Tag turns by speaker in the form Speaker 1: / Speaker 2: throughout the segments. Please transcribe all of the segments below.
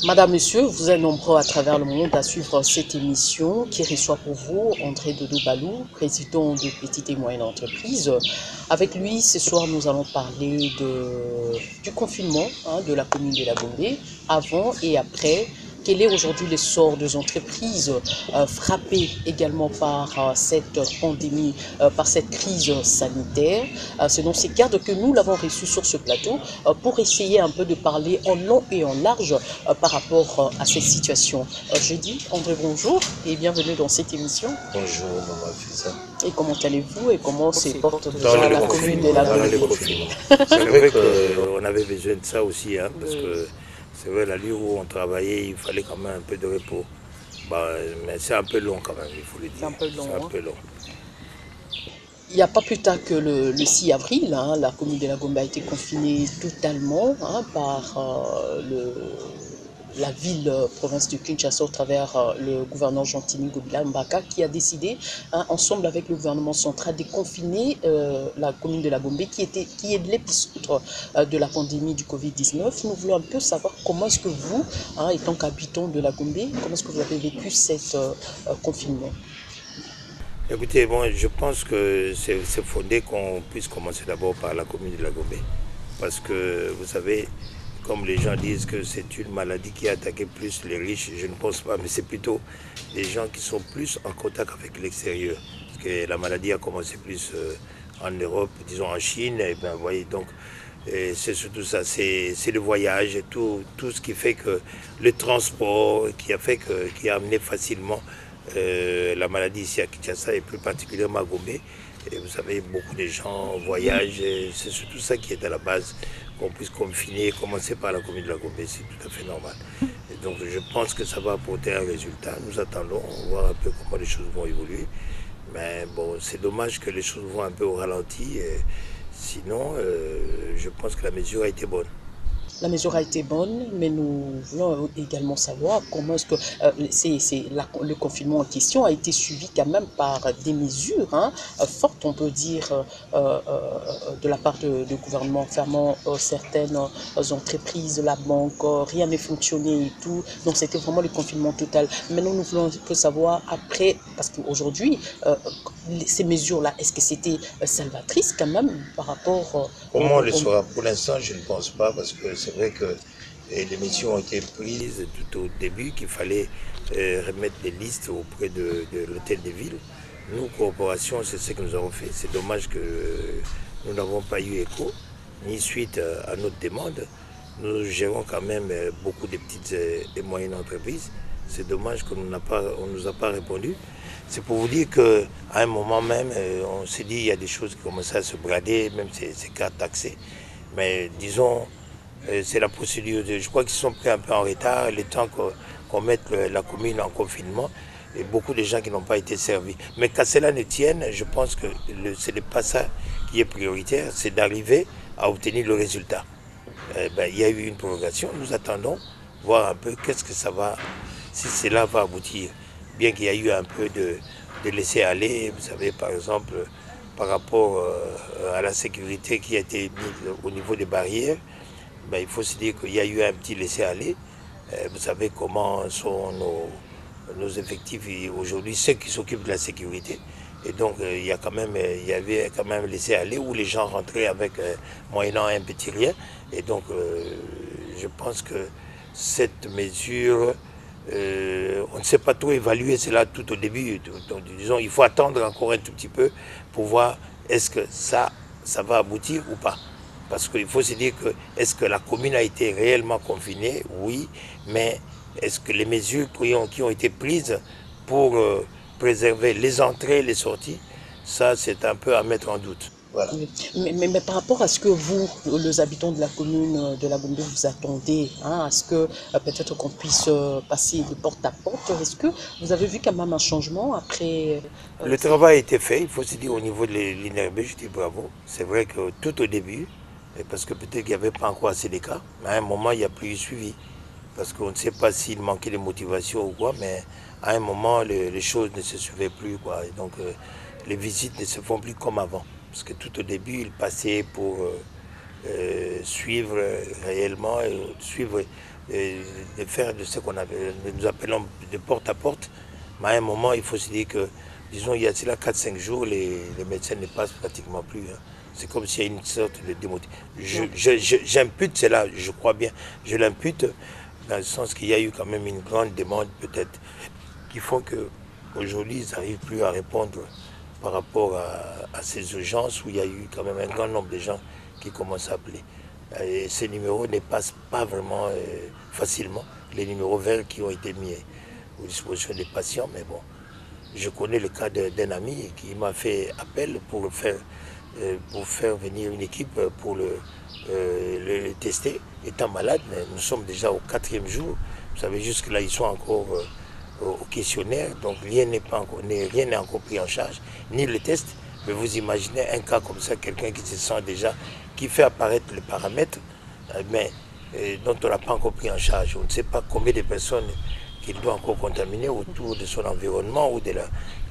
Speaker 1: Madame, Monsieur, vous êtes nombreux à travers le monde à suivre cette émission qui reçoit pour vous André Dodo Balou, président de Petites et Moyennes Entreprises. Avec lui, ce soir, nous allons parler du confinement de la commune de la Gombe, avant et après. Quel est aujourd'hui le sort des entreprises frappées également par cette pandémie, par cette crise sanitaire? C'est dans ces cadres que nous l'avons reçu sur ce plateau pour essayer un peu de parler en long et en large par rapport à cette situation. Je dis André, bonjour et bienvenue dans cette émission.
Speaker 2: Bonjour, Maman Fissa.
Speaker 1: Et comment allez-vous et comment se porte
Speaker 2: Dans
Speaker 1: la commune de la Gombe?
Speaker 2: C'est vrai qu'on avait besoin de ça aussi, parce que c'est vrai, la nuit où on travaillait, il fallait quand même un peu de repos. Mais c'est un peu long quand même, il faut le dire.
Speaker 1: C'est un peu long.
Speaker 2: C'est un peu long.
Speaker 1: Il n'y a pas plus tard que le 6 avril, la commune de la Gombe a été confinée totalement par la ville province de Kinshasa au travers le gouverneur Jean-Tini Gobila Mbaka qui a décidé, ensemble avec le gouvernement central, de confiner la commune de la Gombe qui est l'épicentre de la pandémie du Covid-19. Nous voulons un peu savoir comment est-ce que vous, étant qu'habitant de la Gombe, comment est-ce que vous avez vécu cet confinement?
Speaker 2: Écoutez, bon, je pense que c'est fondé qu'on puisse commencer d'abord par la commune de la Gombe. Parce que, vous savez, comme les gens disent que c'est une maladie qui a attaqué plus les riches, je ne pense pas, mais c'est plutôt les gens qui sont plus en contact avec l'extérieur. Parce que la maladie a commencé plus en Europe, disons en Chine, et ben, vous voyez, donc c'est surtout ça, c'est le voyage, tout ce qui fait que le transport, qui a amené facilement la maladie ici à Kinshasa et plus particulièrement à Gombe. Et vous savez, beaucoup de gens voyagent, c'est surtout ça qui est à la base, qu'on puisse confiner, commencer par la commune de la Gombe, c'est tout à fait normal. Et donc je pense que ça va apporter un résultat. Nous attendons, on va voir un peu comment les choses vont évoluer. Mais bon, c'est dommage que les choses vont un peu au ralenti. Sinon, je pense que la mesure a été bonne.
Speaker 1: La mesure a été bonne, mais nous voulons également savoir comment est-ce que le confinement en question a été suivi quand même par des mesures fortes, on peut dire, de la part du gouvernement, fermant certaines entreprises, la banque, rien n'est fonctionné et tout. Donc c'était vraiment le confinement total. Maintenant, nous voulons un peu savoir après, parce qu'aujourd'hui, ces mesures-là, est-ce que c'était salvatrice quand même par rapport...
Speaker 2: Comment on le saura? Pour l'instant, je ne pense pas, parce que c'est vrai que les mesures ont été prises tout au début, qu'il fallait remettre des listes auprès de l'hôtel de ville. Nous, corporations, c'est ce que nous avons fait. C'est dommage que nous n'avons pas eu écho, ni suite à notre demande. Nous gérons quand même beaucoup de petites et moyennes entreprises. C'est dommage qu'on ne nous a pas répondu. C'est pour vous dire qu'à un moment même, on s'est dit qu'il y a des choses qui commençaient à se brader, même ces cartes taxées. Mais disons, c'est la procédure. Je crois qu'ils sont pris un peu en retard, le temps qu'on mette la commune en confinement, et beaucoup de gens qui n'ont pas été servis. Mais qu'à cela ne tienne, je pense que ce n'est pas ça qui est prioritaire, c'est d'arriver à obtenir le résultat. Il y a eu une prorogation, nous attendons voir un peu qu'est-ce que ça va, si cela va aboutir. Bien qu'il y ait eu un peu de laisser-aller, vous savez, par exemple, par rapport à la sécurité qui a été mise au niveau des barrières, il faut se dire qu'il y a eu un petit laisser-aller. Vous savez comment sont nos effectifs aujourd'hui, ceux qui s'occupent de la sécurité. Et donc, il y avait quand même laissé-aller où les gens rentraient avec moyennant un petit rien. Et donc, je pense que cette mesure... on ne sait pas trop évaluer cela tout au début. Donc, disons, il faut attendre encore un tout petit peu pour voir est-ce que ça va aboutir ou pas. Parce qu'il faut se dire que est-ce que la commune a été réellement confinée? Oui, mais est-ce que les mesures qui ont été prises pour préserver les entrées et les sorties, ça c'est un peu à mettre en doute. Voilà.
Speaker 1: Mais par rapport à ce que vous, les habitants de la commune de la Gombe, vous attendez, à ce que peut-être qu'on puisse passer de porte à porte, est-ce que vous avez vu quand même un changement après
Speaker 2: Le travail a été fait, il faut se dire au niveau de l'INRB, je dis bravo. C'est vrai que tout au début, parce que peut-être qu'il n'y avait pas encore assez de cas, mais à un moment il n'y a plus eu suivi. Parce qu'on ne sait pas s'il manquait de motivation ou quoi, mais à un moment les choses ne se suivaient plus, quoi. Et donc les visites ne se font plus comme avant. Parce que tout au début, ils passaient pour suivre réellement, suivre de faire de ce nous appelons de porte à porte. Mais à un moment, il faut se dire que, disons, il y a cela 4-5 jours, les médecins ne passent pratiquement plus. Hein. C'est comme s'il y a une sorte de démotivation. J'impute cela, je crois bien, je l'impute dans le sens qu'il y a eu quand même une grande demande peut-être qui font qu'aujourd'hui, ils n'arrivent plus à répondre par rapport à ces urgences où il y a eu quand même un grand nombre de gens qui commencent à appeler. Et ces numéros ne passent pas vraiment facilement, les numéros verts qui ont été mis aux dispositions des patients, mais bon, je connais le cas d'un ami qui m'a fait appel pour faire venir une équipe pour le tester. Étant malade, nous sommes déjà au 4e jour, vous savez, jusque-là, ils sont encore au questionnaire, donc rien n'est encore pris en charge, ni le test. Mais vous imaginez un cas comme ça, quelqu'un qui se sent déjà, qui fait apparaître les paramètres, mais dont on n'a pas encore pris en charge. On ne sait pas combien de personnes qu'il doit encore contaminer autour de son environnement ou de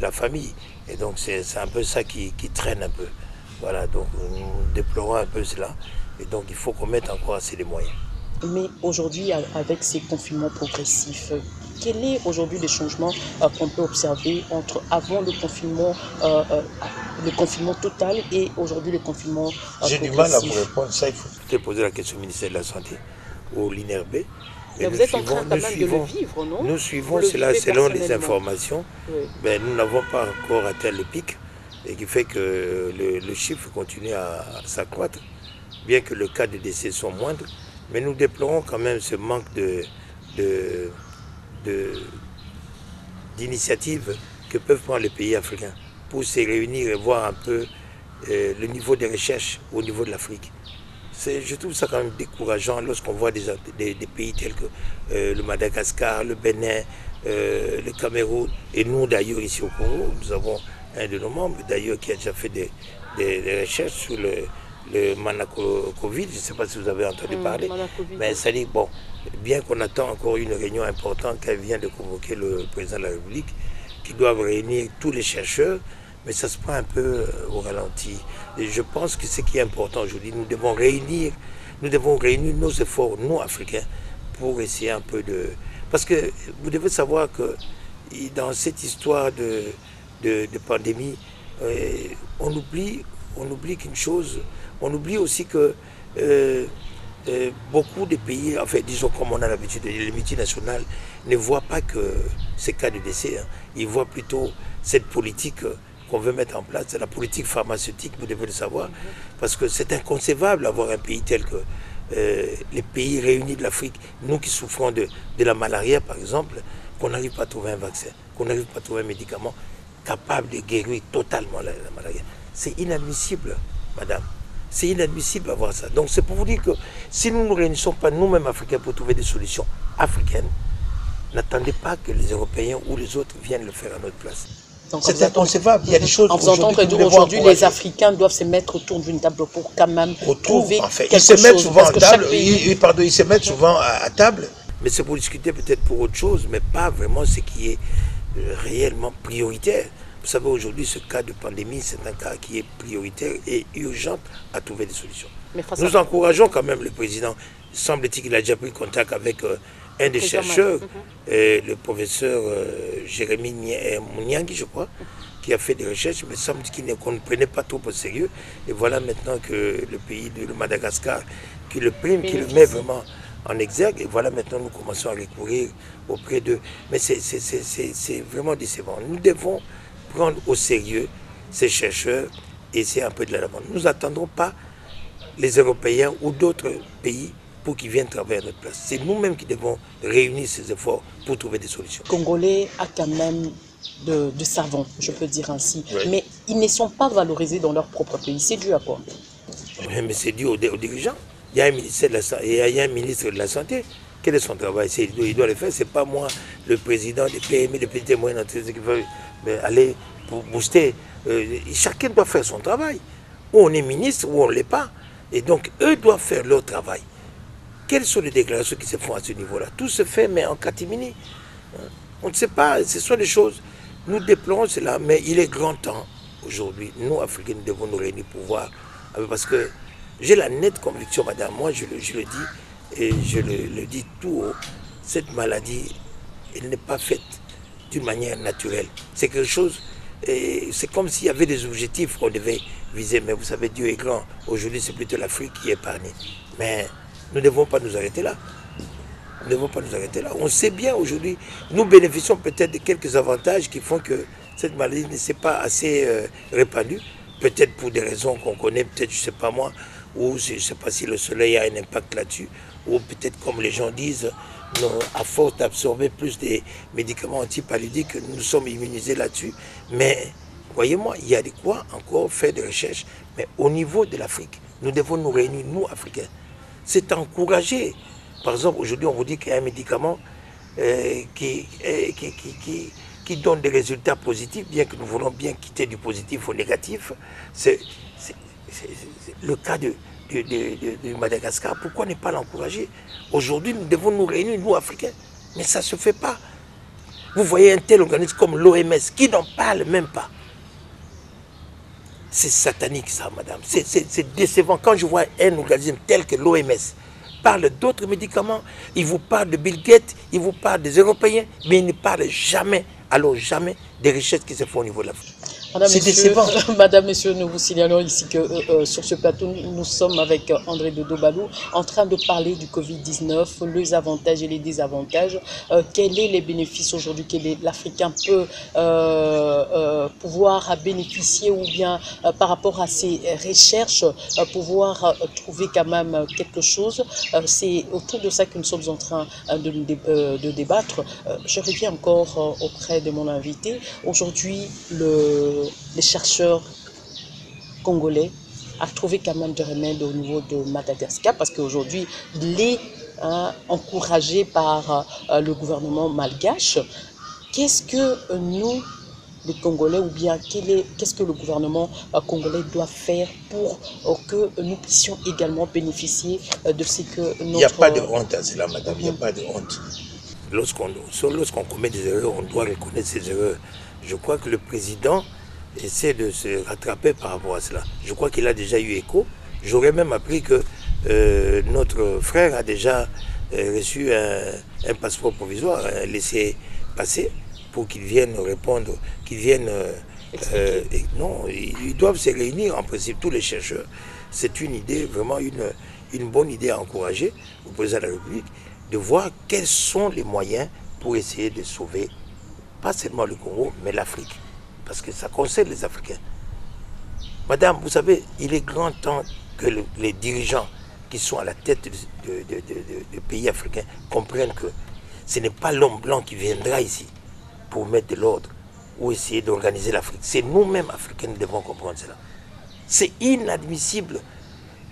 Speaker 2: la famille. Et donc c'est un peu ça qui traîne un peu. Voilà, donc nous déplorons un peu cela. Et donc il faut qu'on mette encore assez de moyens.
Speaker 1: Mais aujourd'hui, avec ces confinements progressifs, quel est aujourd'hui le changement qu'on peut observer entre avant le confinement total et aujourd'hui le confinement
Speaker 2: J'ai du mal à vous répondre. Ça, il faut peut-être poser la question au ministère de la Santé, au l'INRB.
Speaker 1: Mais vous êtes en train quand même de le vivre, non?
Speaker 2: Nous suivons cela selon les informations. Oui. Mais nous n'avons pas encore atteint le pic, et qui fait que le chiffre continue à s'accroître, bien que le cas de décès soit moindre. Mais nous déplorons quand même ce manque d'initiatives que peuvent prendre les pays africains pour se réunir et voir un peu le niveau des recherches au niveau de l'Afrique. Je trouve ça quand même décourageant lorsqu'on voit des pays tels que le Madagascar, le Bénin, le Cameroun, et nous d'ailleurs ici au Congo, nous avons un de nos membres d'ailleurs qui a déjà fait des recherches sur le Manacovid, je ne sais pas si vous avez entendu parler, mais ça dit, bon, bien qu'on attend encore une réunion importante qu'elle vient de convoquer le président de la République, qui doivent réunir tous les chercheurs, mais ça se prend un peu au ralenti. Et je pense que ce qui est important aujourd'hui, nous devons réunir nos efforts, nous Africains, pour essayer un peu de... Parce que vous devez savoir que dans cette histoire de pandémie, on oublie qu'une chose, on oublie aussi que beaucoup de pays, enfin disons comme on a l'habitude, les multinationales ne voient pas que ces cas de décès, hein. Ils voient plutôt cette politique qu'on veut mettre en place, c'est la politique pharmaceutique, vous devez le savoir, parce que c'est inconcevable d'avoir un pays tel que les pays réunis de l'Afrique, nous qui souffrons de la malaria par exemple, qu'on n'arrive pas à trouver un vaccin, qu'on n'arrive pas à trouver un médicament capable de guérir totalement la malaria. C'est inadmissible, madame. C'est inadmissible d'avoir ça. Donc c'est pour vous dire que si nous ne nous réunissons pas nous-mêmes Africains pour trouver des solutions africaines, n'attendez pas que les Européens ou les autres viennent le faire à notre place. C'est inconcevable. Il y a des choses.
Speaker 1: En vous entendant aujourd'hui, les Africains doivent se mettre autour d'une table pour quand même trouver quelque
Speaker 2: ils se mettent
Speaker 1: chose.
Speaker 2: Souvent à table. Ils se mettent souvent à table. Mais c'est pour discuter peut-être pour autre chose, mais pas vraiment ce qui est réellement prioritaire. Vous savez, aujourd'hui, ce cas de pandémie, c'est un cas qui est prioritaire et urgent à trouver des solutions. Nous encourageons quand même le président. Semble-t-il qu'il a déjà pris contact avec un des chercheurs, le professeur Jérémy Mouniangui, je crois, qui a fait des recherches, mais semble-t-il qu'on ne prenait pas trop au sérieux. Et voilà maintenant que le pays de Madagascar, qui le prime, qui le met vraiment en exergue, et voilà maintenant nous commençons à recourir auprès d'eux. Mais c'est vraiment décevant. Nous devons prendre au sérieux ces chercheurs et essayer un peu de la vendre. Nous n'attendrons pas les Européens ou d'autres pays pour qu'ils viennent travailler à notre place. C'est nous-mêmes qui devons réunir ces efforts pour trouver des solutions.
Speaker 1: Les Congolais a quand même de savants, je peux dire ainsi,
Speaker 2: oui.
Speaker 1: Mais ils ne sont pas valorisés dans leur propre pays. C'est dû à quoi?
Speaker 2: Mais c'est dû aux dirigeants. Il y a un ministère de la Santé, il y a un ministre de la Santé. Quel est son travail? Il doit le faire. Ce n'est pas moi, le président des PME, des petites et moyennes entreprises, qui veut aller pour booster. Chacun doit faire son travail. Ou on est ministre ou on ne l'est pas. Et donc, eux doivent faire leur travail. Quelles sont les déclarations qui se font à ce niveau-là? Tout se fait, mais en catimini. On ne sait pas. Ce sont des choses. Nous déplorons cela, mais il est grand temps aujourd'hui. Nous, Africains, nous devons nous réunir pour voir. Parce que j'ai la nette conviction, madame, moi je le dis, et je le dis tout haut, cette maladie, elle n'est pas faite d'une manière naturelle. C'est quelque chose, c'est comme s'il y avait des objectifs qu'on devait viser. Mais vous savez, Dieu est grand. Aujourd'hui, c'est plutôt l'Afrique qui est épargnée. Mais nous ne devons pas nous arrêter là. Nous ne devons pas nous arrêter là. On sait bien aujourd'hui, nous bénéficions peut-être de quelques avantages qui font que cette maladie ne s'est pas assez répandue. Peut-être pour des raisons qu'on connaît, peut-être, je ne sais pas moi, ou je ne sais pas si le soleil a un impact là-dessus, ou peut-être comme les gens disent, à force d'absorber plus des médicaments antipaludiques, nous sommes immunisés là-dessus. Mais voyez-moi, il y a de quoi encore faire des recherches. Mais au niveau de l'Afrique, nous devons nous réunir, nous, Africains. C'est encouragé. Par exemple, aujourd'hui, on vous dit qu'il y a un médicament qui donne des résultats positifs, bien que nous voulons bien quitter du positif au négatif. C'est le cas de Madagascar. Pourquoi ne pas l'encourager? Aujourd'hui, nous devons nous réunir, nous, Africains. Mais ça ne se fait pas. Vous voyez un tel organisme comme l'OMS, qui n'en parle même pas. C'est satanique, ça, madame. C'est décevant. Quand je vois un organisme tel que l'OMS parle d'autres médicaments, il vous parle de Bill Gates, il vous parle des Européens, mais il ne parle jamais, alors jamais, des richesses qui se font au niveau de l'Afrique.
Speaker 1: C'est décevant. Madame, Monsieur, nous vous signalons ici que sur ce plateau, nous sommes avec André Dodo Balou en train de parler du Covid-19, les avantages et les désavantages. Quels sont les bénéfices aujourd'hui que l'Africain peut pouvoir bénéficier ou bien par rapport à ses recherches, pouvoir trouver quand même quelque chose. C'est autour de ça que nous sommes en train de débattre. Je reviens encore auprès de mon invité. Aujourd'hui, les chercheurs congolais a trouvé quand même des remèdes au niveau de Madagascar parce qu'aujourd'hui, il est encouragé par le gouvernement malgache. Qu'est-ce que nous, les Congolais, ou bien qu'est-ce que le gouvernement congolais doit faire pour que nous puissions également bénéficier de ce que notre...
Speaker 2: Il n'y a pas de honte à cela, madame, il n'y a pas de honte. Lorsqu'on commet des erreurs, on doit reconnaître ces erreurs. Je crois que le président essaie de se rattraper par rapport à cela. Je crois qu'il a déjà eu écho. J'aurais même appris que notre frère a déjà reçu un passeport provisoire, un laissez-passer, pour qu'ils viennent répondre, qu'ils viennent... non, ils doivent se réunir en principe, tous les chercheurs. C'est une idée, vraiment une bonne idée à encourager au président de la République, de voir quels sont les moyens pour essayer de sauver, pas seulement le Congo, mais l'Afrique. Parce que ça concerne les Africains. Madame, vous savez, il est grand temps que les dirigeants qui sont à la tête de pays africains comprennent que ce n'est pas l'homme blanc qui viendra ici pour mettre de l'ordre ou essayer d'organiser l'Afrique. C'est nous-mêmes, Africains, qui devons comprendre cela. C'est inadmissible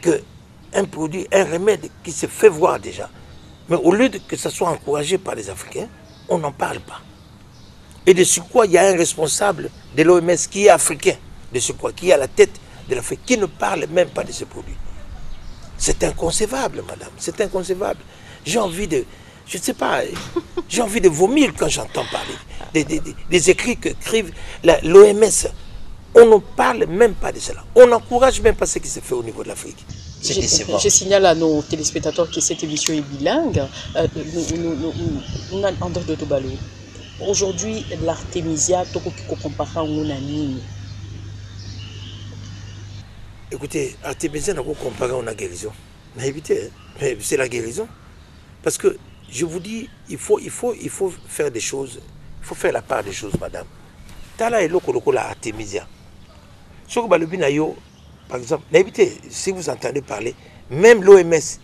Speaker 2: qu'un produit, un remède qui se fait voir déjà, mais au lieu que ça soit encouragé par les Africains, on n'en parle pas. Et de ce quoi il y a un responsable de l'OMS qui est africain, de ce quoi, qui est à la tête de l'Afrique, qui ne parle même pas de ce produit. C'est inconcevable, madame, c'est inconcevable. J'ai envie de, je ne sais pas, j'ai envie de vomir quand j'entends parler des écrits qu'écrivent l'OMS. On ne parle même pas de cela. On n'encourage même pas ce qui se fait au niveau de l'Afrique.
Speaker 1: Je signale à nos téléspectateurs que cette émission est bilingue. André Dodo Balou. Aujourd'hui, l'artémisia, tu peux comparer à un.
Speaker 2: Écoutez, l'artémisia, on peut comparer à une guérison. Mais c'est la guérison. Parce que, je vous dis, il faut faire des choses. Il faut faire la part des choses, madame. Tala est la artémisia. Sur le par exemple, si vous entendez parler, même l'OMS.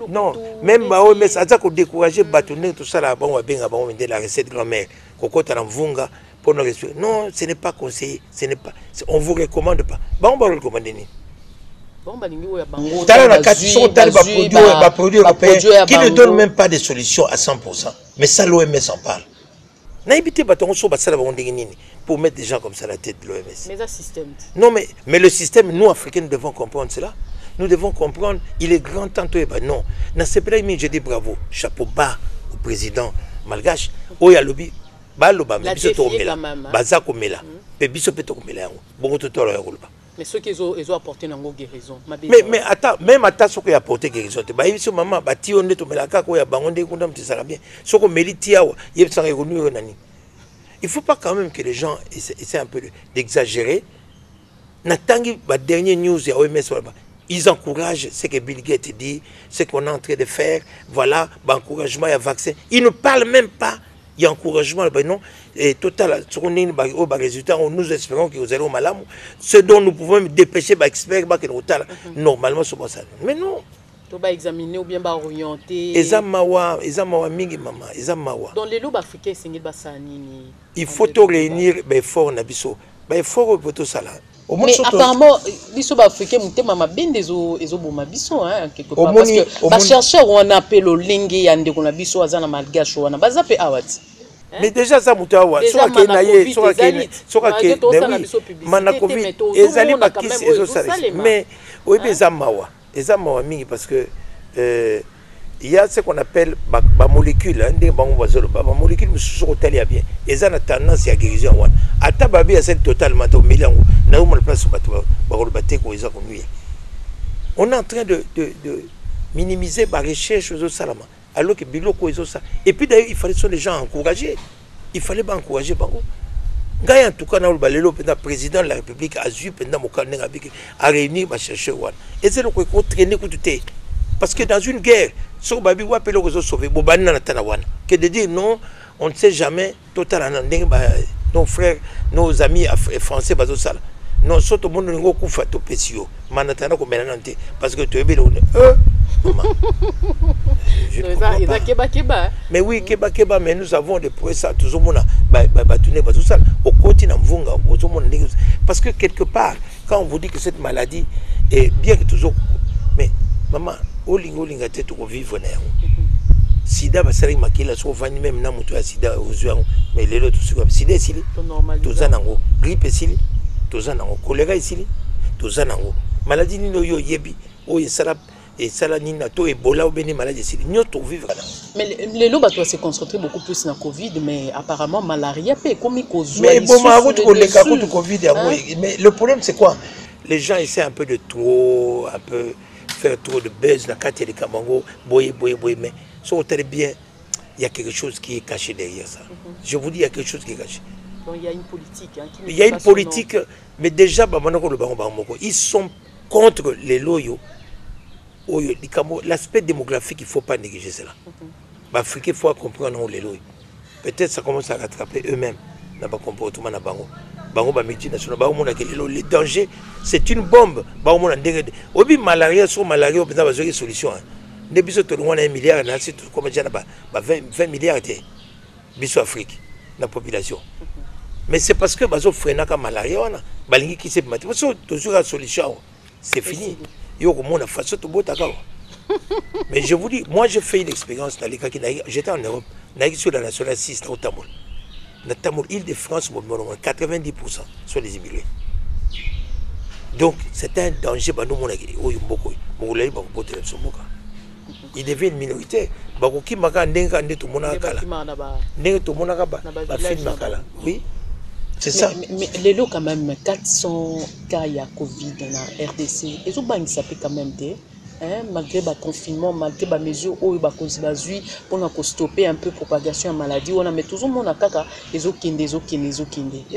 Speaker 2: Non, même l'OMS a découragé tout ça la recette grand-mère. Non, ce n'est pas conseillé. On ne vous recommande pas. On va recommander. Qui ne donne même pas de solution à 100%. Mais ça, l'OMS en parle. Pour mettre des gens comme ça à la tête de l'OMS.
Speaker 1: Mais un système.
Speaker 2: Non, mais le système, nous, Africains, nous devons comprendre cela. Nous devons comprendre, il est grand temps. Non, je dis bravo, chapeau bas au président malgache. La défier quand même.
Speaker 1: Mais ceux qui ont apporté une guérison.
Speaker 2: Mais attends, même attends ce qui a apporté guérison. Bah il se maman bah ti on est tombé la caca ya bangonde kunda mti sala bien. Ce qu'on mérite tiawa, il ça revenu nani. Il faut pas quand même que les gens essaient un peu d'exagérer. Natangi bah dernier news ya OMS ils encouragent ce que Bill Gates dit, ce qu'on est en train de faire, voilà, bah encouragement il y a vaccin. Ils ne parlent même pas. Il y a encouragement, ben non, et total, sur au résultat, nous espérons que vous allez au malam. Ce dont nous pouvons dépêcher, experts, normalement, c'est ça. Mais non.
Speaker 1: Tu vas examiner ou bien orienter.
Speaker 2: Ezamawa mingi maman, ezamawa.
Speaker 1: Dans les lobes africains, c'est une bassanini.
Speaker 2: Il faut tout réunir, ben fort nabiso, ben fort pour tout ça là.
Speaker 1: Mais apparemment, les lobes africains, muté mama bien des boma biso hein quelque part parce que les chercheurs on appelle le lingue yande qu'on a biso azana malgache on a bazape awati.
Speaker 2: Mais déjà ça mutawa soit que naye soit que mana covid ezali bakisi ezosala mais oui ezamawa mingi parce que il y a ce qu'on appelle ba molécule ndé bango bazolo ba molécule mususu kotalia bien ezana tendance ya guérison wana ata babi ya c'est totalement au milieu na uma place bato ba kolbate ko eza ko nuire. On est en train de minimiser la recherche aux salama. Alors que biloko ils ont ça. Et puis d'ailleurs, il fallait que les gens encourager. Il fallait pas encourager bango. Gay en tout cas dans le balelo le président de la République a eu pendant mon carnet à réunir ma chercheur one. Et c'est le quoi traîner tout parce que dans une guerre, sur babi ou appeler les sauver bobana na tanawana. Que de dire non, on ne sait jamais total nos frères, nos amis français bazo sala. Non, surtout le monde n'est pas fait au PCO. Manatana comme Benanante. Parce que tu es bien. Mais oui, keba, mais nous avons des projets, ça, tout le monde a tout ça. Au continent, parce que quelque part, quand on vous dit que cette maladie est bien que toujours. Mais maman, olinga tête pour vivre. Sida basali makila so vani même na mutu ya sida ozuango mais lelo tout ça sida sili tout ça nango grippe sili tout ça nango choléra sili tout ça nango maladie ni yo yebi o yesala et sala ni na to ebola ou beni maladie sili nyoto vivre. Mais
Speaker 1: lelo bato se concentrer beaucoup plus na covid mais apparemment malaria peut comme kozwa
Speaker 2: mais bon ma route ko le cas de covid mais le problème c'est quoi les gens essaient un peu de trop un peu faire trop de buzz la carte de Kamango boye mais so très bien il y a quelque chose qui est caché derrière ça. Je vous dis il y a quelque chose qui est caché.
Speaker 1: Donc il y a une politique
Speaker 2: il y a une politique mais déjà ils sont contre les loyaux. L'aspect démographique il faut pas négliger cela. L'Afrique il faut comprendre les loyaux. Peut-être ça commence à rattraper eux-mêmes dans le comportement na bango. Bango ba multinational bango na les dangers c'est une bombe bango na ndenge obi malaria sur malaria on a une solution. Ne biso to longwa na 1 milliard na c'est comme déjà ba 20 milliards de biso Afrique la population. Mais c'est parce que bazo frena ka malaria wana balingi ki se mati parce que toujours la solution c'est fini. Yo ko mona façon to botaka. Mais je vous dis moi j'ai fait une expérience dans les cas qui j'étais en Europe na sur la nationale 6 au Tamoul. Na Tamoul Île-de-France 90% sont les immigrés. Donc c'est un danger ba nous mona o yomboko mo lay ba ko botere so boka. Il devient une minorité. Bakoki maka ndenga ndeto monakala. Ndeto monakaba ba film makala. Oui. C'est ça.
Speaker 1: Mais les lots quand même 400 cas il y a Covid dans la RDC. Et so bang ça peut quand même des malgré le confinement, malgré les mesures où il va pour stopper un peu la propagation de la maladie, on a mis toujours mon akaka, les okinde. Et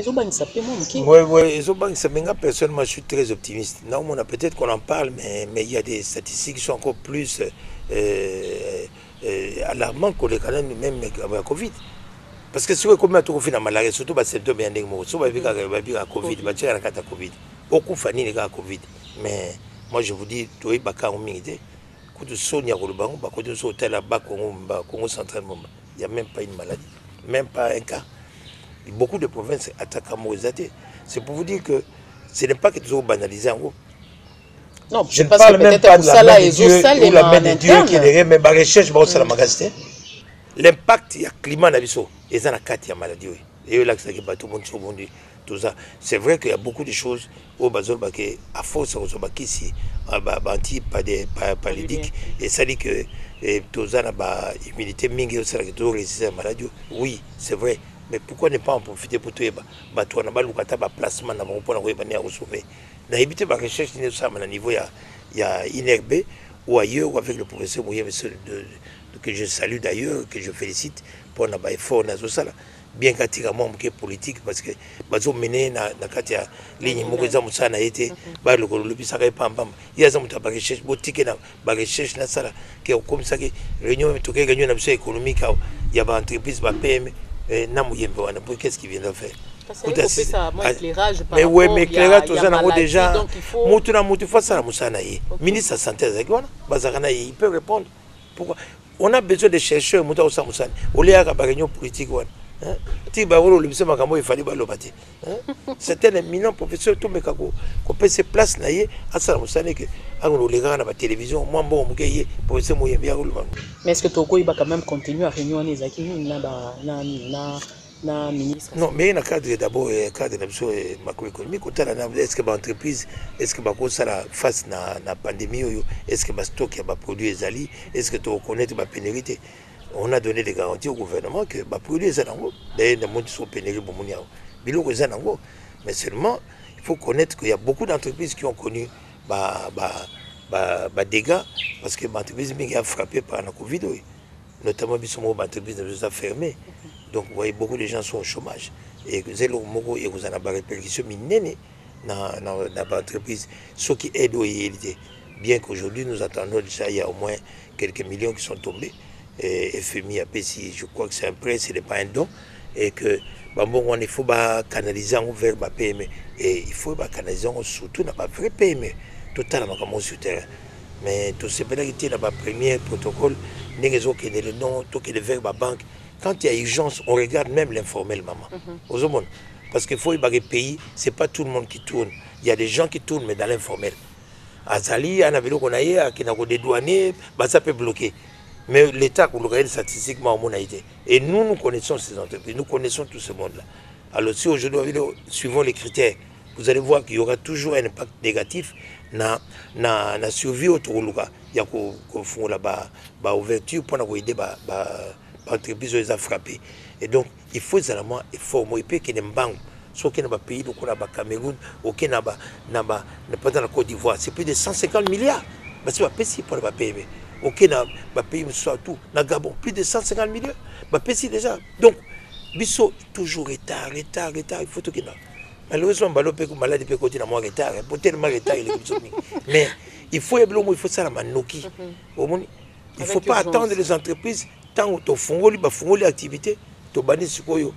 Speaker 1: so bang ça peut manquer.
Speaker 2: Oui, et so bang ça m'enga personnellement je suis très optimiste. Non, on a peut-être qu'on en parle mais il y a des statistiques qui sont encore plus alarmant que les canaux même avec la Covid. Parce que si vous avez tout fait dans la maladie, surtout les symptômes, si vous avez la Covid, vous avez la Covid. Beaucoup de familles ont la Covid. Mais moi je vous dis, tu es baka en minité. Quand tu sonnes à Rolobango, quand tu sonnes à Congo central, il n'y a même pas une maladie, même pas un cas. Beaucoup de provinces attaquent à Moïsate. C'est pour vous dire que ce n'est pas que tu es banalisé en gros.
Speaker 1: Non, je ne parle même pas de la main de Dieu
Speaker 2: ou la main de Dieu qui est derrière, mais la recherche, l'impact du climat est dans la carte de la maladie. Et là, tout ça. C'est vrai qu'il y a beaucoup de choses au Bazol à force de ici, anti-palédique, et ça dit que tout ça n'a immunité mingi au Sénégal qui résiste à la maladie. Oui, c'est vrai. Mais pourquoi ne pas en profiter pour tout ça? On a placement pour sauver. On a évité ma recherche à niveau il y a INRB ou ailleurs ou avec le professeur Mouye, que je salue d'ailleurs, que je félicite pour un effort dans ça. Bien qu'attirant politique parce que bazo mené na kati ya ligne moko za musana été ba le kolo bisa ka pamba ya za muta ba recherche botike na ba recherche na sala que comme ça que réunion to ke réunion na biso économique ya ba entreprise ba PM na muyembe wana pour qu'est-ce qu'il vient de faire.
Speaker 1: Mais ouais,
Speaker 2: mais éclairage tout ça na déjà mutu na mutu fa sala musana yi ministre de santé za kwana bazakana il peut répondre pourquoi on a besoin de chercheurs muta osa musana olia ka ba réunion politique wana. C'est un éminent professeur tout mais qu'on peut se place naïe à ça vous savez que les gars na la télévision moi bon professeur moyen bien.
Speaker 1: Mais est-ce que Togo il va quand même continuer à réunir les acquis na ministre?
Speaker 2: Non mais il y a un cadre d'abord cadre macroéconomique est-ce que l'entreprise est-ce que ça la face na pandémie est-ce que stock ya produit ezali est-ce que tu reconnais la pénalité? On a donné des garanties au gouvernement que les produits sont en gros. D'ailleurs, les gens sont pénalisés pour les gens. Mais seulement, il faut connaître qu'il y a beaucoup d'entreprises qui ont connu des dégâts parce que les entreprises sont frappées par la Covid. Notamment, les entreprises sont fermées. Donc, vous voyez, beaucoup de gens sont au chômage. Et vous avez des répercussions mineures dans l'entreprise. Ce qui aide aux réalités. Bien qu'aujourd'hui, nous attendons déjà, il y a au moins quelques millions qui sont tombés. Et FMI a si je crois que c'est un prêt, ce n'est pas un don, et que il faut canaliser vers la PME. Et il faut canaliser surtout dans la vraie PME, totalement sur le terrain. Mais tout ce qui est dans le premier protocole, nous avons le nom, tout est vers la banque. Quand il y a urgence, on regarde même l'informel, maman. Parce qu'il faut que les pays, ce n'est pas tout le monde qui tourne. Il y a des gens qui tournent, mais dans l'informel. Azali, on a des douaniers, ça peut bloquer. Mais l'État, vous le regardez statistiquement, on a été. Et nous connaissons ces entreprises, nous connaissons tout ce monde-là. Alors si aujourd'hui, suivant les critères, vous allez voir qu'il y aura toujours un impact négatif dans la survie autour de l'Ouga. Il y a qu'on fait là-bas, ouverture pour aider les entreprises à frapper. Et donc, il faut également former, il peut qu'il y ait une banque, soit qu'il y ait un pays, au Cameroun, ou qu'il y ait dans la Côte d'Ivoire, c'est plus de 150 milliards. C'est pas possible pour les PME. Ok, na pays tout, na Gabon, plus de 150 millions, c'est déjà. Donc, biso toujours retard, il faut tout qu'il y ait. Malheureusement, maladie peut continuer à moins retard, pour tellement retard il est. Mais il faut ça la manoki. Il faut pas attendre les entreprises tant que tu fais l'activité, tu bannis ce qu'on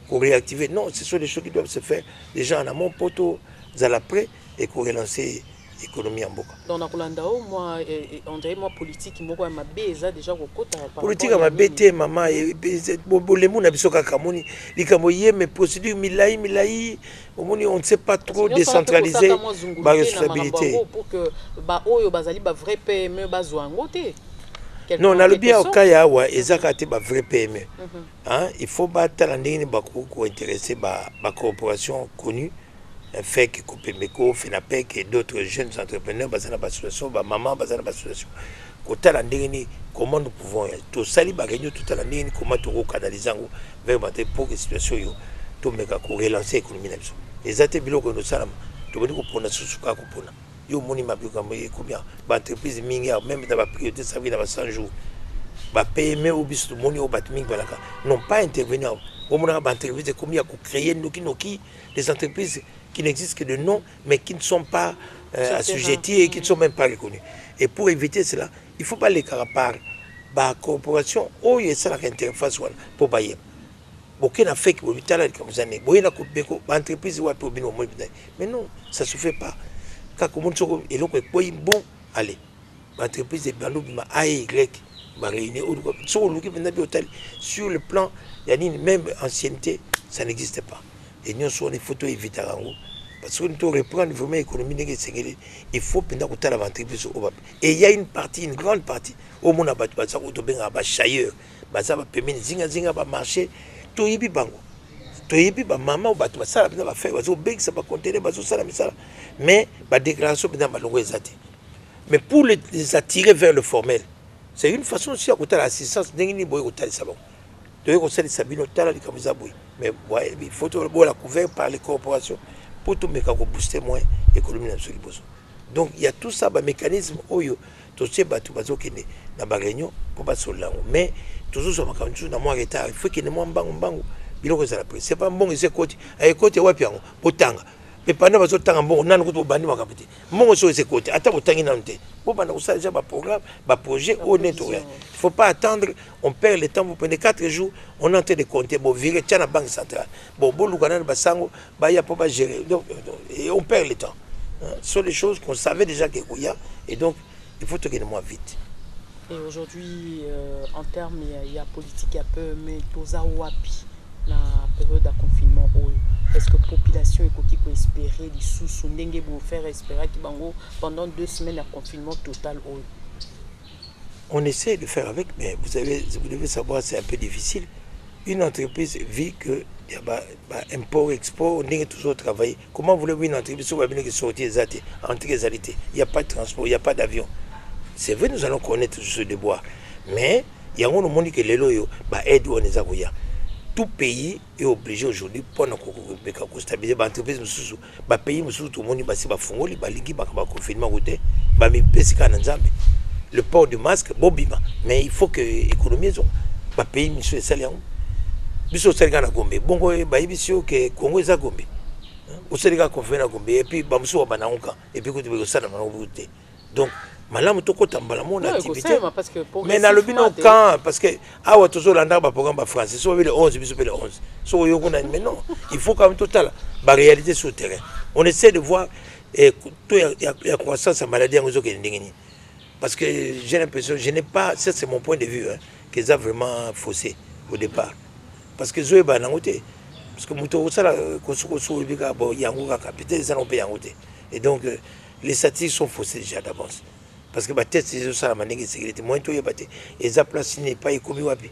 Speaker 2: pour réactiver. Non, ce sont des choses qui doivent se faire déjà en amont pour tout à l'après et pour relancer l'économie en Boka.
Speaker 1: Dans la Colandao, moi, on dirait moi politique, moi, ma bêta déjà au côté.
Speaker 2: Politique, ma bêta, maman, les gens n'ont pas kamoni, les kamoyé, mais procédure milai, on ne sait pas trop décentraliser la responsabilité.
Speaker 1: Pour que Oyo Bazali, vrai PME, Bazouangote.
Speaker 2: Non, on a le bien au cas où ils ont vrai PME. Il faut battre intéresser la corporation connue. Fait que Copemeco, FENAPEC et d'autres jeunes entrepreneurs, maman, comment nous pouvons tout sali bagagno tout à l'année, comment tout canaliser vers pour que la situation tout relancer l'économie. Les ateliers que nous sommes, tout le monde prend sous yo moni mabika moye combien entreprise mingi même dans la priorité ça vient dans 100 jours ba PME ou biso moni au batming balaka non pas intervenir au mona ba entreprise combien pour créer noki des entreprises qui n'existent que de nom mais qui ne sont pas assujetties et qui ne sont même pas reconnues. Et pour éviter cela, il faut pas les carapar ba corporation oh il y a ça la interface pour bailler. Beaucoup n'a fait que vous avez comme ça né boye na ko entreprise wa pour bino mais non ça se fait pas. Quand on et donc bon allez l'entreprise de Balo bima AY va réunir sur le plan même ancienneté ça n'existe pas et nous sur les photos éviter parce que nous reprendre vraiment l'économie il faut pendant que l'entreprise et il y a une grande partie au monde abat ça au benga ba chailleur ba ça va permettre zinga ba marché to yibi bango toyebi ba mama bato basala bina ba faire bazo big ça va contenir bazo sala misala mais ba déclaration bina ba longo ezate mais pour les attirer vers le formel c'est une façon aussi à côté l'assistance ndengini boy ko tali sabon toye ko sali sabino tala li kamisa boy mais il faut la couvert par les corporations pour tout méca booster moins économie na soli bozo. Donc il y a tout ça ba mécanisme oyo to se batu bazo kene na ba réunion pour ba solango mais toujours sur makambo toujours na moi retard il faut que ne moi mbangu biloko za la presse c'est pas mbongo c'est côté ay côté wapi yango botanga mais pendant bazo tanga mbongo nanu ko bandi makapiti mbongo so c'est côté ata botangi na nte bo bana ko ça déjà ba programme ba projet honnête il faut pas attendre on perd le temps vous prenez 4 jours on est en train de compter bon virer tiens la banque centrale bon lukana ba sango ba ya pour ba gérer donc et on perd le temps. Ce sont des choses qu'on savait déjà qu'il y a et donc il faut tourner moins vite.
Speaker 1: Et aujourd'hui, en termes, il y a politique un peu, mais toza wapi la période de confinement. Est-ce que la population peut espérer des sous ndenge pour faire espérer qu'il pendant 2 semaines de confinement total?
Speaker 2: On essaie de faire avec, mais vous devez savoir c'est un peu difficile. Une entreprise vit que il y a import, export, on est toujours travailler. Comment voulez-vous une entreprise qui sortit des athées, entre les alités? Il n'y a pas de transport, il n'y a pas d'avion. C'est vrai, nous allons connaître ce déboire. Mais il y a un monde qui est là, aide où on est à tout pays est obligé aujourd'hui pour stabiliser l'entreprise. Le pays, tout le monde le port du masque, mais il faut que l'économie soit. Le pays, biso salika na Gombe bongo ba yibisio ke Congo eza Gombe o salika konfena Gombe et puis ba muso ba nauka et puis ko tibeko sana na bute donc malamu to ko tambala mon activité mais na lobino quand parce que awa tozo landa ba programme ba français so le 11 biso le 11 so yo kuna mais non il faut quand même total ba réalité sur le terrain on essaie de voir et tout ya croissance à maladie ngozo ke ndingini parce que j'ai l'impression je n'ai pas ça c'est mon point de vue que ça vraiment faussé au départ. Parce que Zoé Banangote, parce que Mouto Sala, et donc les statistiques sont faussées déjà d'avance. Parce que ma tête, c'est ça, la manière de sécurité. Moi, et ça place n'est pas économie.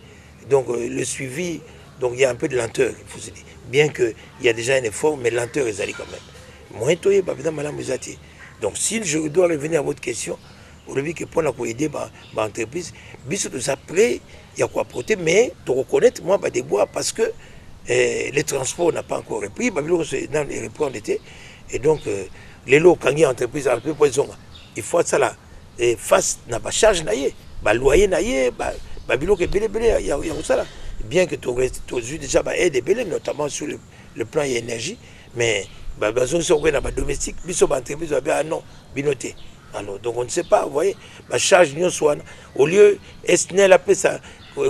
Speaker 2: Donc le suivi, donc il y a un peu de lenteur, il faut se dire. Bien qu'il y a déjà un effort, mais lenteur est allée quand même. Moi, donc si je dois revenir à votre question, vous avez que pour aider l'entreprise, bis de ça près, il y a quoi apporter, mais de reconnaître moi des bois parce que les transports n'a pas encore repris, dans les reprendre d'été, et donc les lots quand il y a entreprise il faut ça là, face n'a pas charge naïe, loyer naïe, bilo que belé il y a ça là, bien que tu as déjà aide belé notamment sur le plan énergie, mais besoin de domestique, biso entreprise va non binoté. Alors, donc on ne sait pas, vous voyez, la charge au lieu, SNEL appelle ça,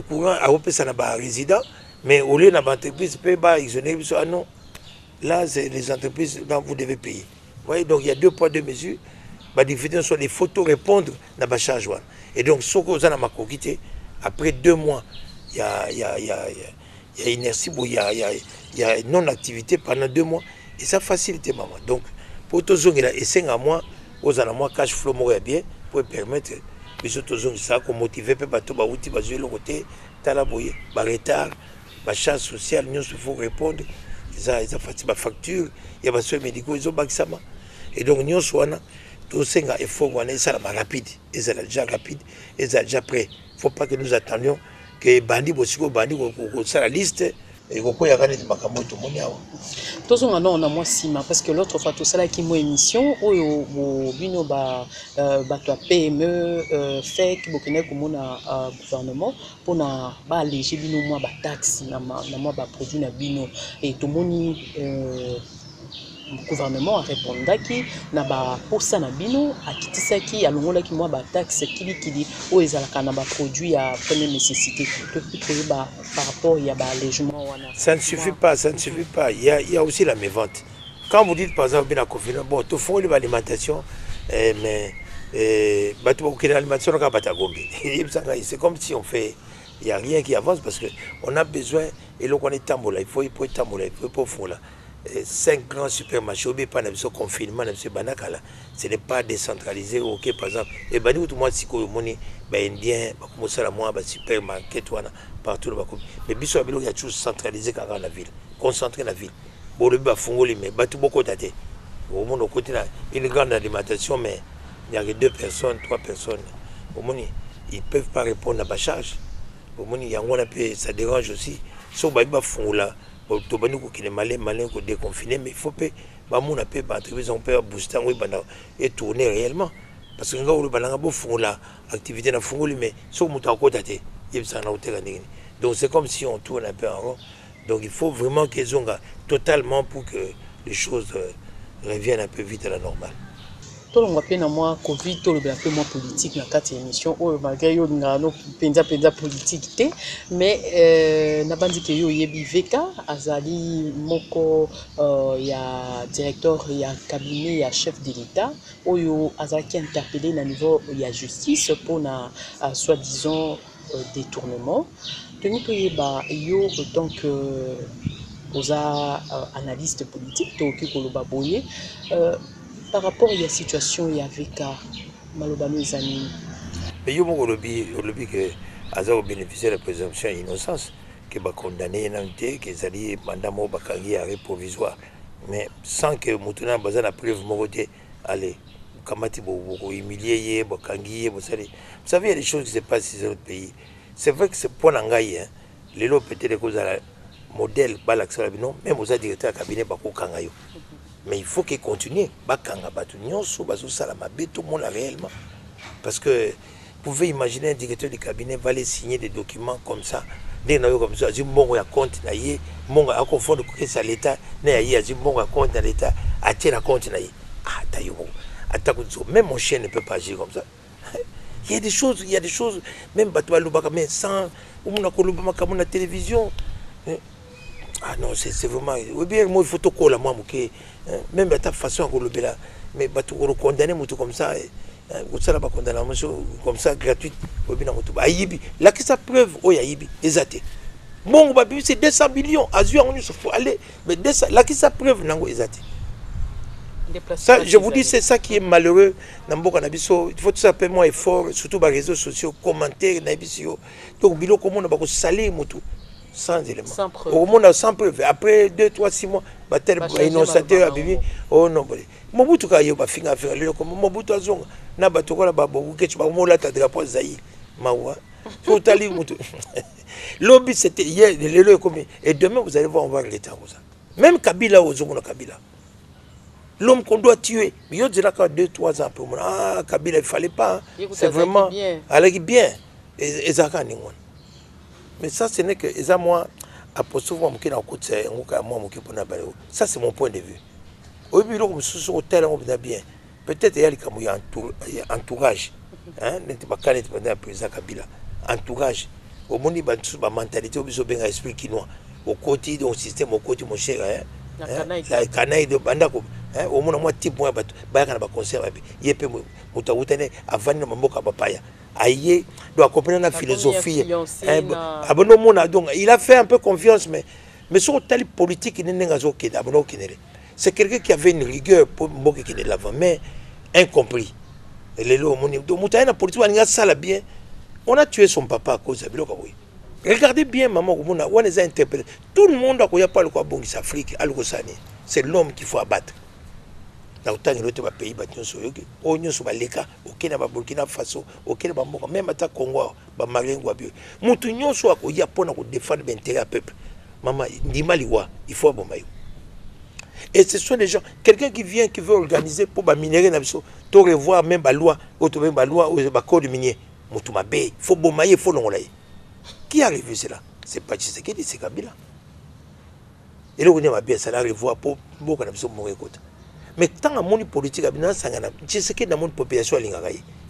Speaker 2: courant, à ça n'a résident, mais au lieu d'avoir entreprise, peut pas exonérer, ah non, là, c'est les entreprises dont vous devez payer. Vous voyez, donc il y a 2 poids 2 mesures, sur les photos répondre à la charge. Et donc, ce que vous avez ma coquille, après 2 mois, il y a inertie, il y a non-activité pendant 2 mois, et ça facilite maman. Donc, pour tous ceux qui ont essayé à moi, aux anomalies cash flow mourir bien pour permettre que ce soit ça motiver peu bateau ba outil ba jouer le côté talaboyer ba retard ba charge sociale nous il faut répondre ça fait ba facture il y a ba soins médicaux ils ont baxama et donc nous soana tout senga effort on ça la rapide et ça déjà rapide et ça déjà prêt faut pas que nous attendions que bandi bosiko bandi ko ça la liste et pourquoi il y a des makambo tout monde yawa
Speaker 1: tous on a moi sima parce que l'autre fois tout ça là qui mo émission au bino ba toi PME fait que bokene comme na gouvernement pour na ba alléger bino moi ba taxe na moi ba produit na bino et tout moni le gouvernement a répondu qui na ba pour ça na bino akitisa qui alongola qui moi ba taxe kili o ezalaka na ba produit à première nécessité depuis par rapport il y a ba allègement
Speaker 2: ça ne suffit pas il y a aussi la mévente quand vous dites par exemple bien confinement bon tout font l'alimentation mais l'alimentation c'est comme si on fait il y a rien qui avance parce que on a besoin et là on est tambola il faut tambola il faut pas fond là 5 grands supermarchés, pas de confinement, ce n'est pas décentralisé. Ok, par exemple, et ben nous tout le monde si qu'on monnaie, indien, comme ça la moi, supermarché, partout le mais biso il y a toujours centralisé dans la ville, concentré dans la ville. Bon le bas fongoli mais tout beaucoup d'athées. Au monde au côté là, une grande alimentation mais il y a que 2 personnes, 3 personnes. Au monde ils peuvent pas répondre à la charge. Au monde il y a on appelle ça dérange aussi. So ba fongola. Qui est malin, déconfiné, mais il faut bamuna pe ba entreprise on peut booster oui bana et tourner réellement parce que ngao balanga bo fungula activité na funguli mais so muta akota te yebisa na hôtel ndenge. Donc c'est comme si on tourne un peu en rond. Donc il faut vraiment qu'ils ont totalement pour que les choses reviennent un peu vite à la normale.
Speaker 1: Tout le monde a moi Covid, tout le monde a moi politique dans quatre émissions. Oh malgré yo ngano penza politique mais na bandi que yo yebi veka azali moko ya directeur ya cabinet ya chef de l'État oyo azaki interpellé na niveau ya justice pour na soi-disant détournement. Tenu que yo autant que aux analystes politiques to ki koloba boye par rapport à la situation il y avait qu'à Malobano Zanine.
Speaker 2: Mais il y a beaucoup de que Azao bénéficiait de la présomption d'innocence, que va condamner n'importe qu'ils allaient mandamo bakangi arrêt provisoire, mais sans que Moutona Bazan a preuve moroté allez kamati beaucoup humilié bakangi vous savez il y a des choses qui se passent dans notre pays. C'est vrai que c'est pour l'angaï hein les lots peut-être des causes à la modèle balaxala non même aux directeurs cabinet bako kangayo. Mais il faut qu'il continue. Bakanga batu nyonso bazo salama tout le monde réellement. Parce que vous pouvez imaginer un directeur du cabinet va aller signer des documents comme ça. Dès que comme ça, mongo ya compte na yé, mongo a confondre que ça l'état, na yé mongo a compte na l'état, a tient la compte na yé. Ah tayo. Même mon chien ne peut pas agir comme ça. Il y a des choses, même batu alubaka mais sans umuna kolubama comme la télévision. Ah non, c'est vraiment. Oui, bien, moi, il faut tout coller, moi, même de ta façon à le là. Mais tu condamner comme ça, vous savez, pas condamner comme ça, gratuite. Aïbi, là, qui ça preuve, oh, Aïbi, exact. Bon, c'est 200 millions, Azur, on faut aller, mais là, qui ça preuve, nango, exact. Ça, je vous dis, c'est ça qui est malheureux. Il faut tout simplement effort, surtout les réseaux sociaux, commentaires, donc, bilo, comment on va saler, moto. Sans éléments. Sans preuve. Au monde sans preuve. Après 2, 3, 6 mois, tel innocentaire a bibi. Oh non, Mobutu ka yoba finga faire le comme Mobutu azonga. Na batoko la babo que tu vas mola ta drapeau zaï. Mawa. Faut tali mutu. Lobby c'était hier le comme et demain vous allez voir on va l'état comme ça. Même Kabila ozonga Kabila. L'homme qu'on doit tuer. Mais yo dira que 2, 3 ans pour moi. Ah Kabila il fallait pas. C'est vraiment allez bien. Et Zaka ni mais ça, ce n'est que ça, moi, ça, c'est mon point de vue. Au début, bien. Peut-être qu'il y a un entourage. Entourage. Au monde, il y a une mentalité, il y a un esprit chinois. Au côté de système, au côté de mon cher. La canaille de Bandako. Au monde, moi, type, moi, il y a un concert. Il y a un papaya. Aïe, doit comprendre la philosophie. Il a fait un peu confiance, mais sur le politique, c'est quelqu'un qui avait une rigueur pour qui l'avant, mais incompris. On a tué son papa à cause de ça. Regardez bien, maman, on les a interpellés. Tout le monde a pas le quoi bon Afrique, c'est l'homme qu'il faut abattre. Dans le pays, au Kenya, Burkina Faso, au Kenya, même à Congo, Moutounion soit au Japon pour défendre l'intérêt du peuple. Maman, il faut abomayo. Et ce sont des gens, quelqu'un qui vient, qui veut organiser pour minérer, tu revoir même la loi, ou le code minier. Il faut abomayer, il faut l'envoyer. Qui a revu cela? C'est pas Tshisekedi, c'est Kabila. Et là, on a bien ça, revoir pour beaucoup de mourir. Mais tant que mon politique, dans population,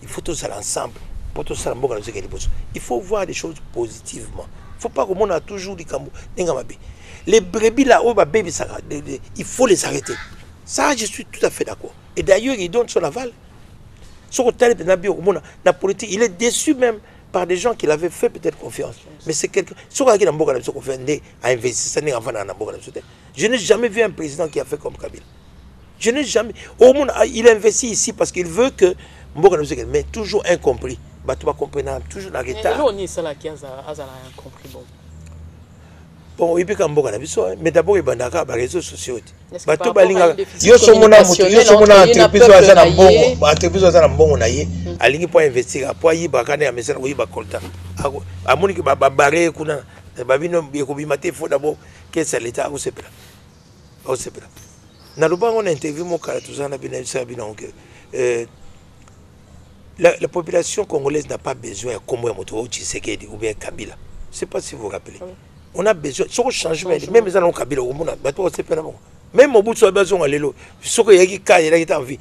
Speaker 2: il faut tout ça ensemble. Il faut voir des choses positivement. Il ne faut pas que le monde a toujours dit les brebis là, il faut les arrêter. Ça, je suis tout à fait d'accord. Et d'ailleurs, il donne son aval. La politique, il est déçu même par des gens qui l'avaient fait peut-être confiance. Mais c'est quelqu'un. Je n'ai jamais vu un président qui a fait comme Kabila. Je n'ai jamais. Au monde, il investit ici parce qu'il veut que. Mais toujours incompris. Tu vas comprendre, toujours dans l'état. Bon, il peut mais d'abord, il y a des réseaux sociaux. Il y a des Naloba on a interviewé mon cas tout ça la population congolaise n'a pas besoin comme Moto Tshisekedi ou bien Kabila. Je ne sais pas si vous vous rappelez. Oui. On a besoin de changement. Même les gens Kabila au monde, même Mobutu a besoin de ce qu'il y a envie.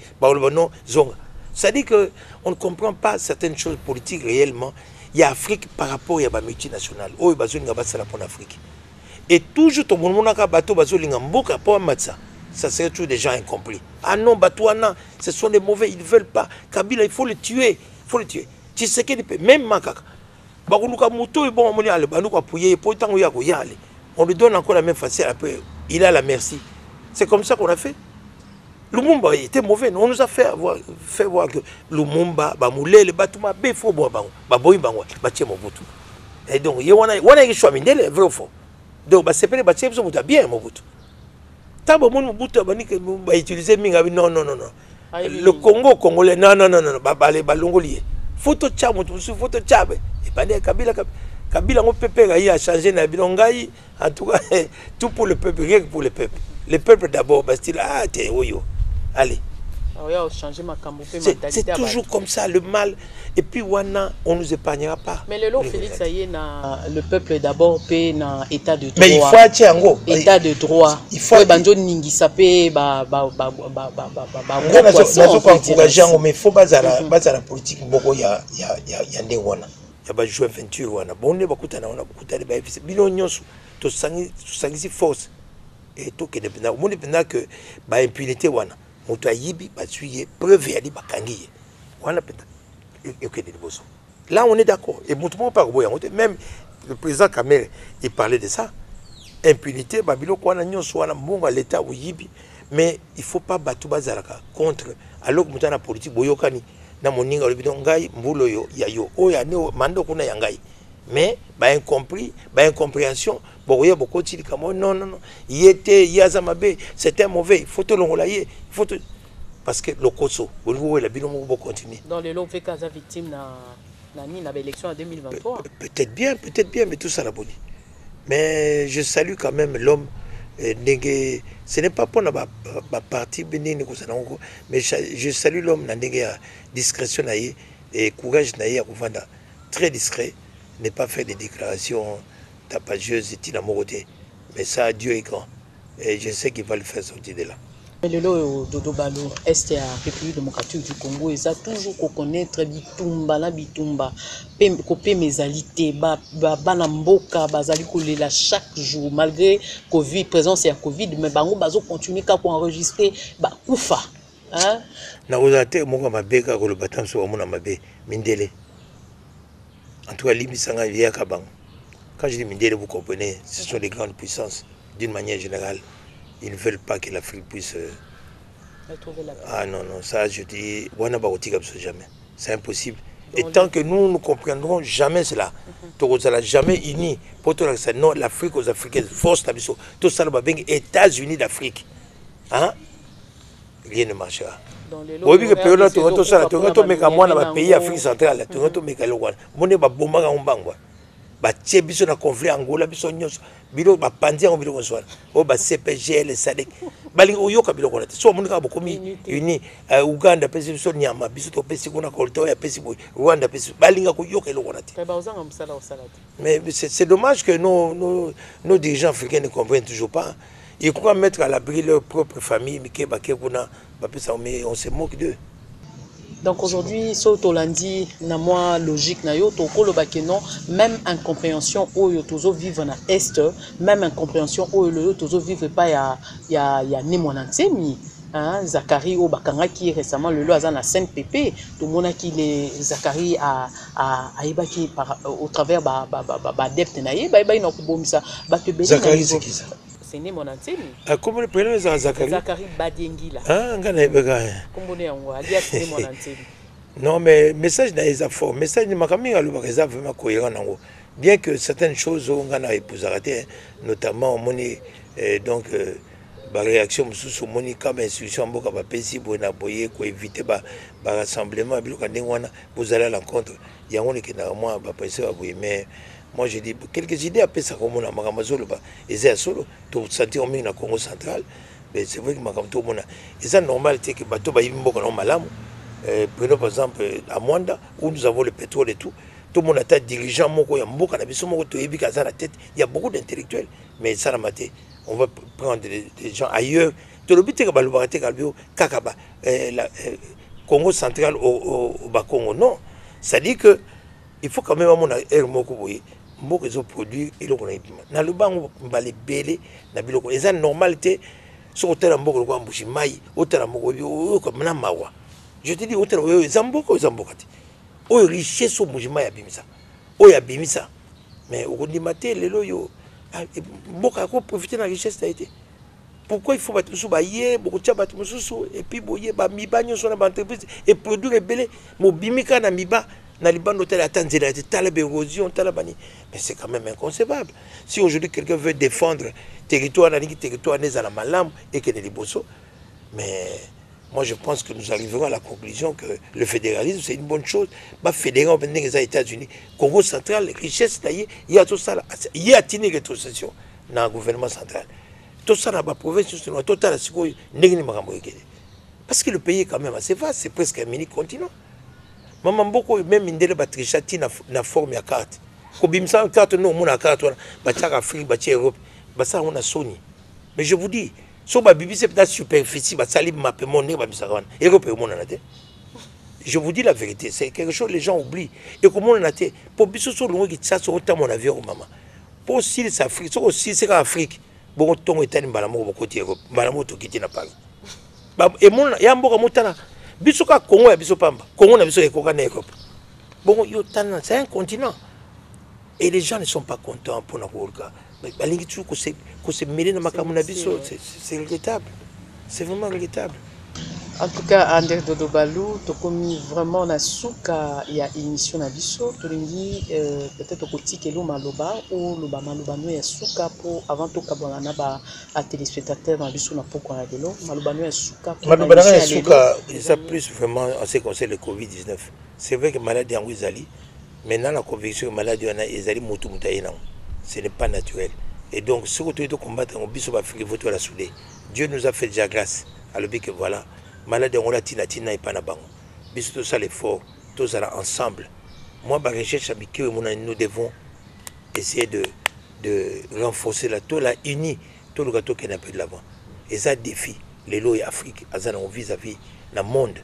Speaker 2: Ça dit que on ne comprend pas certaines choses politiques réellement. Il y a Afrique par rapport à la multinationale. Oh, il y a pour l'Afrique. Et toujours tout le monde a bateau Mboka pour Matsa. Ça serait toujours des gens incompris. Ah non, Batouana, ce sont des mauvais, ils ne veulent pas. Kabila, il faut le tuer. Il faut le tuer. Tu sais qu'il peut, même Makaka. On lui donne encore la même facile, après, il a la merci. C'est comme ça qu'on a fait. Lumumba était mauvais. On nous a fait voir que Lumumba, Bamoulé, le Batouma, Befo, Baboy, Batia Mobutu. Et donc, il y a des choix, mais il est vrai ou faux. Donc, c'est pas les Batia, ils sont bien Mobutu. Non. Le Congo, Congolais, non. Balongolier. Photo tchab, photo tchab. Et pas Kabila, on peut a changé la bilongaï. En tout cas, tout pour le peuple, rien que pour le peuple. Le peuple d'abord, Bastille, ah, t'es oyo. Allez. C'est toujours comme ça, le mal. Et puis, on ne nous épargnera pas.
Speaker 1: Mais le lot, Félix, ça y est, le peuple d'abord paie dans l'état de droit.
Speaker 2: Mais il faut attirer en gros.
Speaker 1: État de droit.
Speaker 2: Il faut
Speaker 1: banjo ningi paie
Speaker 2: mais il faut baser la politique. Il y a des wana. Il y a des joueurs 28 wana. Bon, on est beaucoup de bénéfices. Bilon nyonso, to sangi force. Et tout que que impunité wana. Moto ayibi batuye preuve ya li bakangi wana peta yokende liboso. Là on est d'accord et moto mo pas boya même le président Kamel il parlait de ça, impunité babilo ko wana nyonso wana mbongo l'état oyibi, mais il faut pas batu bazalaka contre alors que moto na politique boyokani na moninga le bidon ngai mbulo yo ya yo oya ne mando kuna ya ngai, mais incompréhension boye beaucoup de non il était yazamabe c'était mauvais, il faut te l'ongolayer, il faut te... parce que le Koso vous voyez la bilan va continuer
Speaker 1: dans les lots VK victime na l'élection en 2023
Speaker 2: peut-être bien mais tout ça la bonne. Mais je salue quand même l'homme ce n'est pas pour la partie bénigne mais je salue l'homme na discrétion et courage na très discret, ne pas faire des déclarations tapageuses et tinamoroté. Mais ça, Dieu est grand. Et je sais qu'il va le faire sortir de là.
Speaker 1: Le lot Dodo Balo, Est et République démocratique du Congo, ils ont toujours connaître bitumba, copé mesalité, banamboka, bazali kolela chaque jour, malgré Covid, présence et Covid, mais bango bazo continuer pour enregistrer, koufa. Hein?
Speaker 2: Na ozate monga mabeka ko le batam so mona mabe mindele. En tout cas, l'Ibisanga vient à Kabang. Quand je dis Mindele, vous comprenez, ce sont les grandes puissances, d'une manière générale. Ils ne veulent pas que l'Afrique puisse... Ah non, ça je dis, jamais. C'est impossible. Et tant que nous ne comprendrons jamais cela, nous ne jamais unis, pour tout ça, non, l'Afrique aux Africains, force, tout ça, États-Unis d'Afrique. Hein? Rien ne marchera. Oui, que période tu retournes ça, tu retournes mais moi dans le pays Afrique centrale, tu retournes mais quand on est bomba en bangwa, tie biso na conflit Angola biso nyos, bilo ba pandia on bilo konsoir, ba CPG le SADC, bali oyoka bilo konate, so mon ka bokomi uni Uganda pesi biso nyama biso to pesi kuna kolto ya pesi boy, Rwanda pesi balinga ko yoka lo konate. Mais c'est dommage que nos dirigeants africains ne comprennent toujours pas. Ils croient mettre à l'abri leur propre famille, mais on se moque d'eux.
Speaker 1: Donc aujourd'hui, ce que lundi, na moi logique na yo, to ko lo bakeno, même incompréhension au yo tozo vivre na est, même incompréhension au yo tozo vivre pas ya ni mon antemi. Hein, Zachary au Bakanga qui récemment le loi na CNPP, tout le monde qui les Zachary a ibaki au travers depth na ye, ba ina ko bomisa, ba te beli.
Speaker 2: Zachary c'est qui ça?
Speaker 1: C'est né mon antenne.
Speaker 2: Comment le prénom est Zachary?
Speaker 1: Zachary Badiengila.
Speaker 2: Ah, ngana ibega.
Speaker 1: Comment ne yango alias né mon antenne.
Speaker 2: Non mais message na eza fort, message ni makami ngalo bakeza vraiment cohérent nango. Bien que certaines choses ngana épousa raté, notamment moni donc ba réaction sous moni comme institution mboka ba pesi bona boyer ko éviter ba rassemblement biloka ndengwana vous allez à l'encontre. Yango ne kena moi ba penser ba boyer mais moi je dis quelques idées après ça comme on a makamazolo ba eza solo to sentir au na Congo central Mais c'est vrai que tout le monde et ça normal c'est que bateau bayi mboka na malamu. Prenons par exemple à Mwanda où nous avons le pétrole et tout. Tout le monde a dirigeant moko ya mboka na biso moko to yebi kaza la tête. Il y a beaucoup d'intellectuels mais ça la maté. On va prendre des gens ailleurs. Tout le but c'est que balobate kalbio kakaba Congo central au Congo non. Ça dit que il faut quand même mon air moko boye. Mboka zo produit et le connaît. Na le bango balé belé na biloko. Et ça normalité sur hôtel mboka ko ambushi mai, hôtel mboka comme na mawa. Je te dis hôtel zamboka zambokati. O richesse au mujima ya bimisa. O ya bimisa. Mais au condimate lelo yo mboka ko profiter de la richesse ça été. Pourquoi il faut battre sous bailler, beaucoup de battre sous et puis boyer ba miba nyoso na entreprise et produire belé mo bimika na miba na liban hôtel attendre la talab érosion talabani. Mais c'est quand même inconcevable. Si aujourd'hui quelqu'un veut défendre territoire n'est à la malam et que les bosso, mais moi je pense que nous arriverons à la conclusion que le fédéralisme c'est une bonne chose. Bah fédérer au les États-Unis, Congo central, richesse il y a tout ça, il y a une rétrocession dans le gouvernement central. Tout ça dans la province, tout ça parce que le pays est quand même assez vaste, c'est presque un mini-continent. Maman beaucoup même indele batrichati na forme ya carte. Ko bimsa carte non mon carte ba Afrique ba Europe ba ça on a Sony. Mais je vous dis so ba bibi c'est peut-être superficie ba sali map mon ne ba bisa wana. Europe mon na te. Je vous dis la vérité, c'est quelque chose les gens oublient et comment on a été pour biso so longo ki ça so ta mon avion maman. Pour si c'est Afrique, so aussi c'est Afrique. Bon ton etani mbala moko côté Europe, mbala moto kiti na Paris. Ba et mon ya mboka motana biso ka Congo ya biso pamba Congo na biso ekoka na Europe bon yo tana c'est un continent et les gens ne sont pas contents pour na kolka balingi tu ko se mêler na makamu na biso c'est regrettable, c'est vraiment regrettable.
Speaker 1: En tout cas, André Dodo Balou, tu as commis vraiment la souka et à émission na biso. Tu as peut-être au petit kelo maloba ou le maloba no ya souka pour avant tout kabana ba à téléspectateurs na biso na pourquoi la delo maloba no ya souka.
Speaker 2: Maloba no ya souka, ça plus vraiment en ce qui concerne le Covid-19. C'est vrai que maladie en Wizali, maintenant la conviction que maladie en Wizali mutu mutaina, ce n'est pas naturel. Et donc ce que tu dois combattre en biso ba fiki voto la soudé. Dieu nous a fait déjà grâce. Alors que voilà. Malade on la tina et pas na bango. Bis tout ça l'effort, tout ça là ensemble. Moi ma recherche avec nous devons essayer de renforcer la tout la uni tout le gâteau qui n'a pas de l'avant. Et ça défie les lois Afrique azana on vis-à-vis le monde.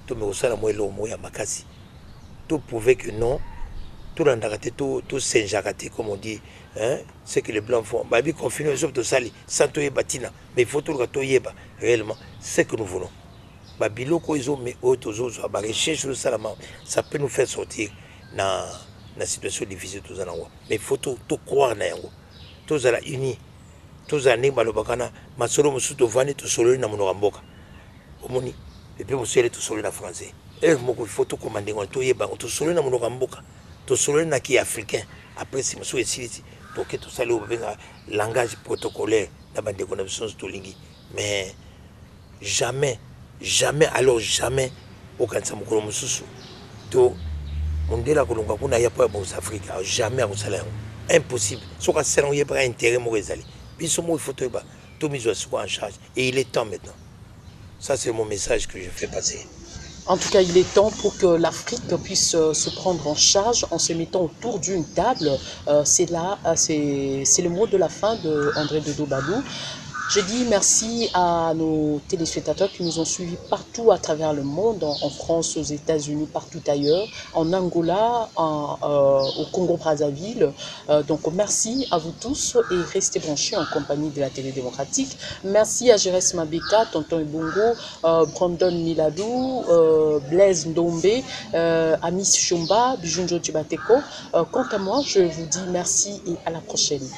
Speaker 2: Tout me osala moi lo moi ya makasi. Tout prouver que non tout l'andaraté tout Saint-Jacques comme on dit hein ce que les blancs font. Bah bi confiner sur tout sali sans tout batina mais il faut tout le gâteau yeba réellement ce que nous voulons. Ça peut nous faire sortir dans la situation difficile. Mais il faut tout croire. Tous à la unis. Tous à la balobakana. Masolo musuto vani to solo na monoramboka. Omoni. Et puis monsieur tout solo na français. Et il faut tout commander. To yeba to solo na monoramboka. To solo na qui africain. Après si monsieur est pour que tout ça le langage protocolaire dans la déconnexion de Tolingi. Mais jamais alors jamais aucun samukolo mususu to mondela kolonga kuna ya pa bon Afrique jamais au salaire impossible soka selon yeba intérêt mo ezali biso mo il faut to miso soit en charge et il est temps maintenant. Ça c'est mon message que je fais passer.
Speaker 1: En tout cas, il est temps pour que l'Afrique puisse se prendre en charge en se mettant autour d'une table. C'est le mot de la fin de André Dodo Balou. Je dis merci à nos téléspectateurs qui nous ont suivis partout à travers le monde, en France, aux États-Unis, partout ailleurs, en Angola, au Congo-Brazzaville. Donc merci à vous tous et restez branchés en compagnie de la télé démocratique. Merci à Jérès Mabeka, Tonton Ebongo, Brandon Miladou, Blaise Ndombe, Amis Chumba, Bijunjo Tibateko. Quant à moi, je vous dis merci et à la prochaine.